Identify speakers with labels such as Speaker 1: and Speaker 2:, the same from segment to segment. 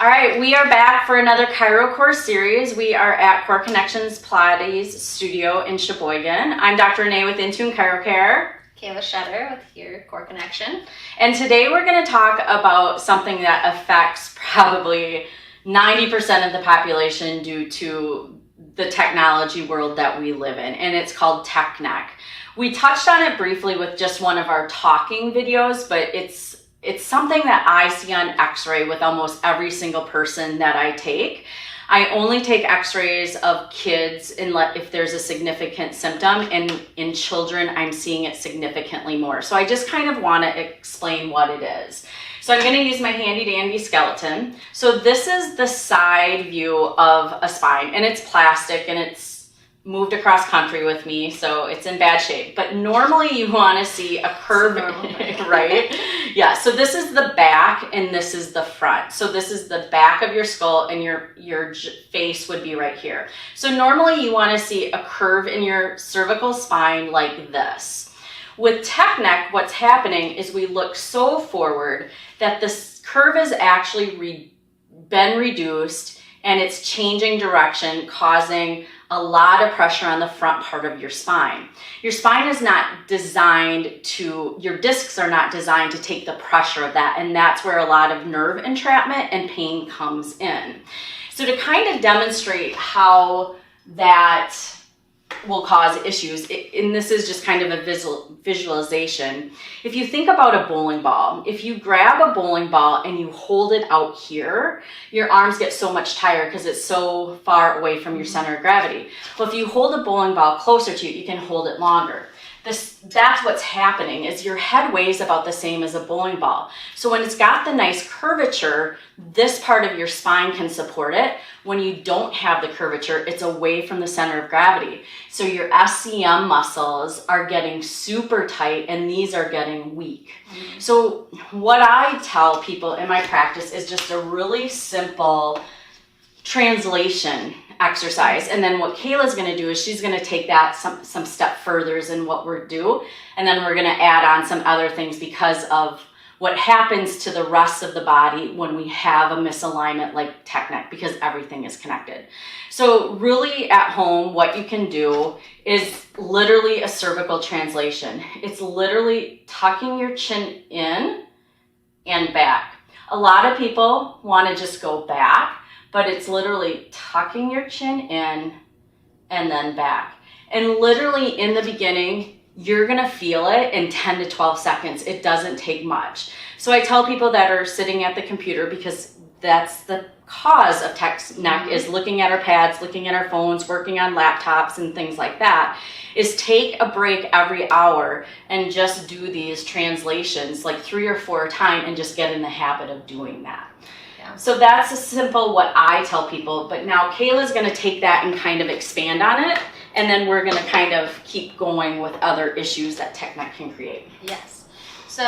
Speaker 1: All right, we are back for another ChiroCore series. We are at Core Connections Pilates Studio in Sheboygan. I'm Dr. Renee with Intun ChiroCare.
Speaker 2: Kayla Shutter with your Core Connection.
Speaker 1: And today we're going to talk about something that affects probably 90% of the population due to the technology world that we live in, and it's called tech neck. We touched on it briefly with just one of our talking videos, but it's something that I see on x-ray with almost every single person that I take. I only take x-rays of kids if there's a significant symptom, and in children, I'm seeing it significantly more. So I just kind of want to explain what it is. So I'm going to use my handy dandy skeleton. So this is the side view of a spine, and it's plastic and it's moved across country with me, so it's in bad shape. But normally you want to see a curve, right? Yeah, so this is the back and this is the front. So this is the back of your skull and your face would be right here. So normally you want to see a curve in your cervical spine like this. With tech neck, what's happening is we look so forward that this curve has actually been reduced and it's changing direction, causing a lot of pressure on the front part of your spine. Your spine is not designed to, your discs are not designed to take the pressure of that, and that's where a lot of nerve entrapment and pain comes in. So to kind of demonstrate how that will cause issues, and this is just kind of a visualization. If you think about a bowling ball, if you grab a bowling ball and you hold it out here, your arms get so much tighter because it's so far away from your center of gravity. Well, if you hold a bowling ball closer to you, you can hold it longer. That's what's happening, is your head weighs about the same as a bowling ball. So when it's got the nice curvature, this part of your spine can support it. When you don't have the curvature, it's away from the center of gravity. So your SCM muscles are getting super tight and these are getting weak. Mm-hmm. So what I tell people in my practice is just a really simple translation exercise. And then what Kayla's going to do is she's going to take that some step further in what we're doing. And then we're going to add on some other things because of what happens to the rest of the body when we have a misalignment like tech neck, because everything is connected. So really at home, what you can do is literally a cervical translation. It's literally tucking your chin in and back. A lot of people want to just go back, but it's literally tucking your chin in and then back. And literally in the beginning, you're gonna feel it in 10 to 12 seconds. It doesn't take much. So I tell people that are sitting at the computer, because that's the cause of tech neck, is looking at our pads, looking at our phones, working on laptops and things like that, is take a break every hour and just do these translations like 3 or 4 a time and just get in the habit of doing that. So that's a simple what I tell people, but now Kayla's going to take that and kind of expand on it, and then we're going to kind of keep going with other issues that tech neck can create.
Speaker 2: Yes. So,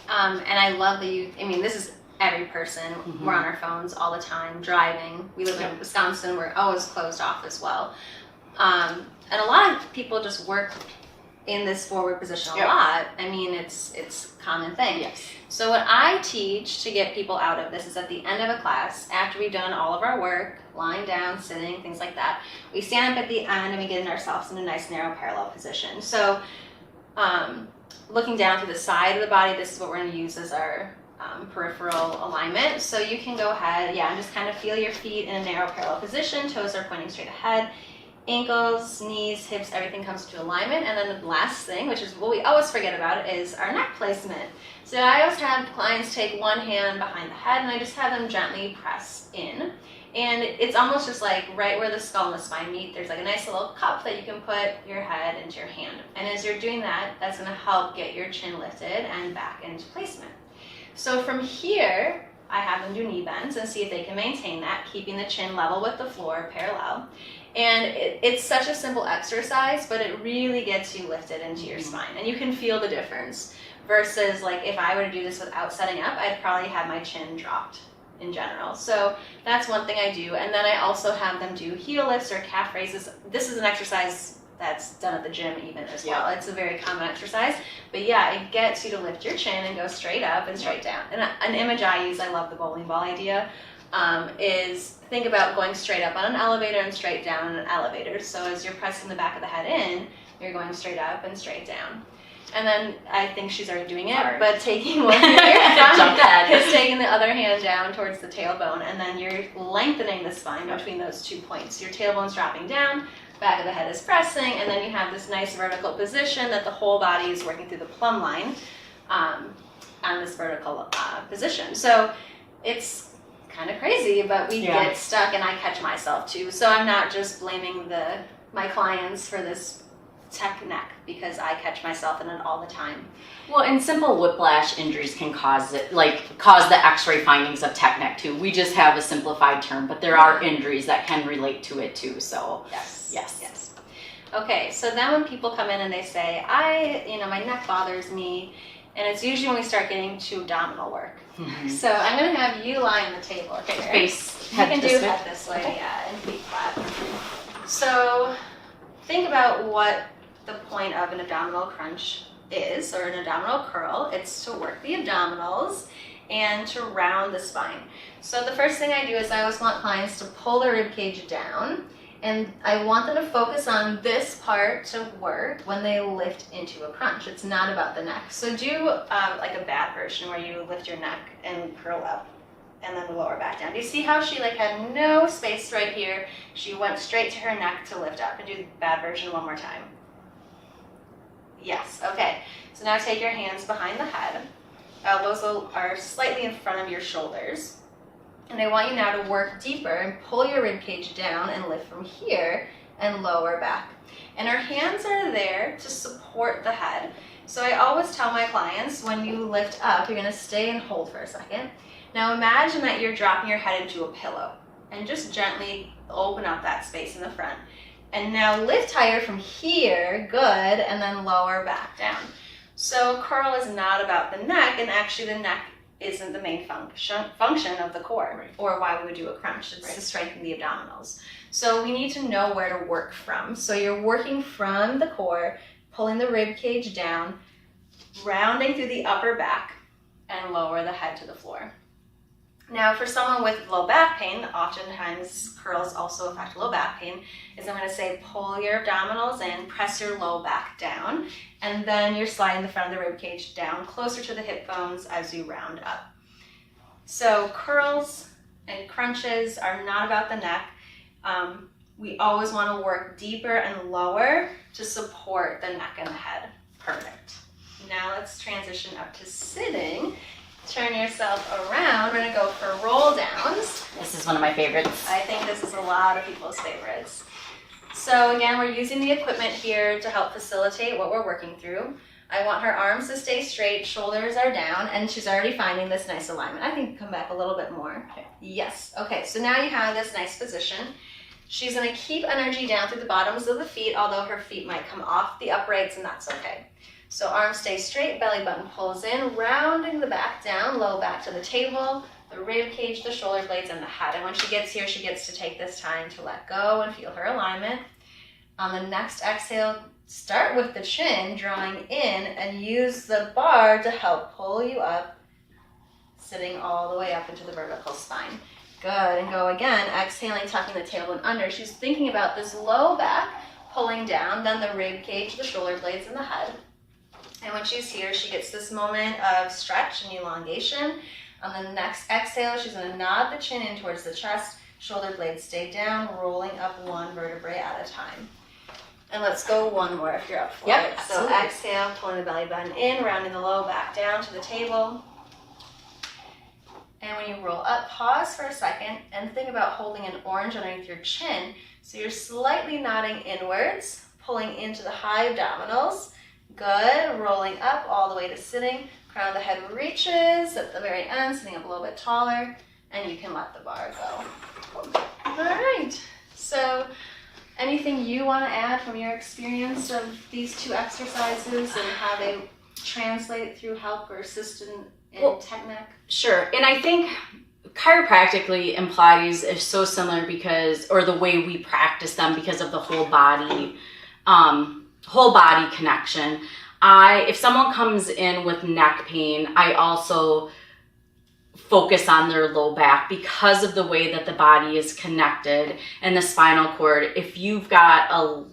Speaker 2: and I love that this is every person. Mm-hmm. We're on our phones all the time, driving. We live in Wisconsin. We're always closed off as well. And a lot of people just work in this forward position a lot. It's a common thing. Yes. So what I teach to get people out of this is at the end of a class, after we've done all of our work, lying down, sitting, things like that, we stand up at the end and we get ourselves in a nice narrow parallel position. So looking down to the side of the body, this is what we're going to use as our peripheral alignment. So you can go ahead, and just kind of feel your feet in a narrow parallel position, toes are pointing straight ahead. Ankles, knees, hips, everything comes to alignment. And then the last thing, which is what we always forget about, is our neck placement. So I always have clients take one hand behind the head and I just have them gently press in. And it's almost just like right where the skull and the spine meet, there's like a nice little cup that you can put your head into your hand. And as you're doing that, that's going to help get your chin lifted and back into placement. So from here, I have them do knee bends and see if they can maintain that, keeping the chin level with the floor, parallel. And it's such a simple exercise, but it really gets you lifted into your spine. And you can feel the difference versus like if I were to do this without setting up, I'd probably have my chin dropped in general. So that's one thing I do. And then I also have them do heel lifts or calf raises. This is an exercise that's done at the gym even as well. It's a very common exercise. But yeah, it gets you to lift your chin and go straight up and straight down. And an image I use, I love the bowling ball idea. is think about going straight up on an elevator and straight down on an elevator. So as you're pressing the back of the head in, you're going straight up and straight down. And then I think she's already doing it, but taking one hand is taking the other hand down towards the tailbone, and then you're lengthening the spine between those 2 points. Your tailbone's dropping down, back of the head is pressing, and then you have this nice vertical position that the whole body is working through the plumb line on this vertical position. So it's kind of crazy, but we get stuck, and I catch myself too. So I'm not just blaming my clients for this tech neck, because I catch myself in it all the time.
Speaker 1: Well, and simple whiplash injuries can cause the x-ray findings of tech neck too. We just have a simplified term, but there are injuries that can relate to it too. So yes.
Speaker 2: Okay, so then when people come in and they say, my neck bothers me, and it's usually when we start getting to abdominal work. Mm-hmm. So I'm going to have you lie on the table here.
Speaker 1: Face,
Speaker 2: head this way, and feet flat. So think about what the point of an abdominal crunch is, or an abdominal curl. It's to work the abdominals and to round the spine. So the first thing I do is I always want clients to pull their rib cage down, and I want them to focus on this part to work when they lift into a crunch. It's not about the neck. So do like a bad version where you lift your neck and curl up and then the lower back down. Do you see how she had no space right here? She went straight to her neck to lift up. And do the bad version one more time. Yes, okay. So now take your hands behind the head. Elbows are slightly in front of your shoulders. And I want you now to work deeper and pull your rib cage down and lift from here and lower back. And our hands are there to support the head. So I always tell my clients, when you lift up, you're going to stay and hold for a second. Now imagine that you're dropping your head into a pillow, and just gently open up that space in the front. And now lift higher from here, good, and then lower back down. So curl is not about the neck, and actually the neck isn't the main function of the core, or why we would do a crunch. It's to strengthen the abdominals. So we need to know where to work from. So you're working from the core, pulling the rib cage down, rounding through the upper back, and lower the head to the floor. Now, for someone with low back pain, oftentimes curls also affect low back pain, is I'm going to say pull your abdominals in, press your low back down, and then you're sliding the front of the rib cage down closer to the hip bones as you round up. So curls and crunches are not about the neck. We always want to work deeper and lower to support the neck and the head. Perfect. Now let's transition up to sitting. Turn yourself around. We're going to go for roll downs.
Speaker 1: This is one of my favorites.
Speaker 2: I think this is a lot of people's favorites. So again, we're using the equipment here to help facilitate what we're working through. I want her arms to stay straight, shoulders are down, and she's already finding this nice alignment. I think come back a little bit more. Okay. Yes. Okay, so now you have this nice position. She's going to keep energy down through the bottoms of the feet, although her feet might come off the uprights, and that's okay. So arms stay straight, belly button pulls in, rounding the back down, low back to the table, the rib cage, the shoulder blades, and the head. And when she gets here, she gets to take this time to let go and feel her alignment. On the next exhale, start with the chin, drawing in, and use the bar to help pull you up, sitting all the way up into the vertical spine. Good, and go again, exhaling, tucking the tailbone under. She's thinking about this low back, pulling down, then the rib cage, the shoulder blades, and the head. And when she's here, she gets this moment of stretch and elongation. On the next exhale, she's going to nod the chin in towards the chest, shoulder blades stay down, rolling up one vertebrae at a time. And let's go one more if you're up for it. So exhale, pulling the belly button in, rounding the low back down to the table. And when you roll up, pause for a second and think about holding an orange underneath your chin. So you're slightly nodding inwards, pulling into the high abdominals. Good, rolling up all the way to sitting. Crown of the head reaches at the very end, sitting up a little bit taller, and you can let the bar go. All right, so anything you want to add from your experience of these two exercises and how they translate through help or assist in technique? Sure,
Speaker 1: and I think chiropractically Pilates is so similar or the way we practice them because of the whole body connection. If someone comes in with neck pain, I also focus on their low back because of the way that the body is connected and the spinal cord. If you've got a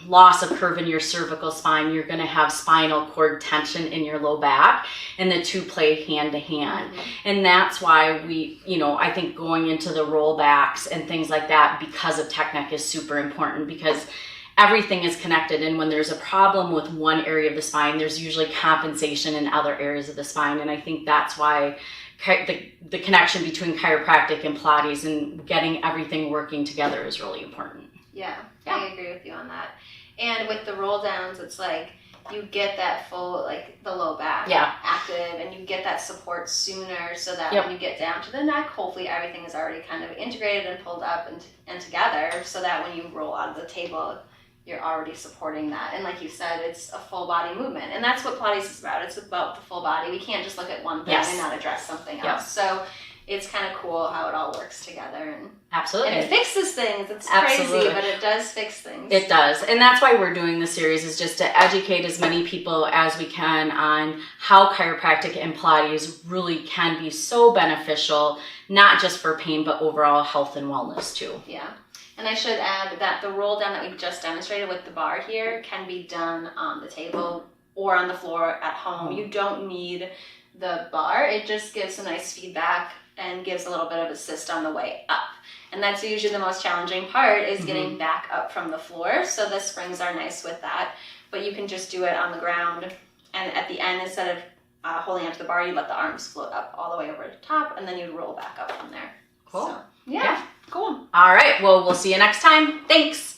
Speaker 1: loss of curve in your cervical spine, you're going to have spinal cord tension in your low back, and the two play hand to hand. And that's why we, I think going into the rollbacks and things like that because of tech neck is super important, because everything is connected, and when there's a problem with one area of the spine, there's usually compensation in other areas of the spine. And I think that's why the connection between chiropractic and Pilates and getting everything working together is really important.
Speaker 2: Yeah, I agree with you on that. And with the roll downs, it's like you get that full, like the low back active, and you get that support sooner, so that when you get down to the neck, hopefully everything is already kind of integrated and pulled up and together, so that when you roll out of the table, you're already supporting that. And like you said, it's a full body movement. And that's what Pilates is about. It's about the full body. We can't just look at one thing and not address something else. So it's kind of cool how it all works together. And
Speaker 1: absolutely.
Speaker 2: And it fixes things. It's crazy, but it does fix things.
Speaker 1: It does. And that's why we're doing this series, is just to educate as many people as we can on how chiropractic and Pilates really can be so beneficial, not just for pain, but overall health and wellness too.
Speaker 2: Yeah. And I should add that the roll down that we just demonstrated with the bar here can be done on the table or on the floor at home. You don't need the bar. It just gives some nice feedback and gives a little bit of assist on the way up. And that's usually the most challenging part, is getting back up from the floor. So the springs are nice with that. But you can just do it on the ground. And at the end, instead of holding onto the bar, you let the arms float up all the way over the top, and then you roll back up from there.
Speaker 1: Cool.
Speaker 2: So, yeah. Cool.
Speaker 1: All right. Well, we'll see you next time. Thanks.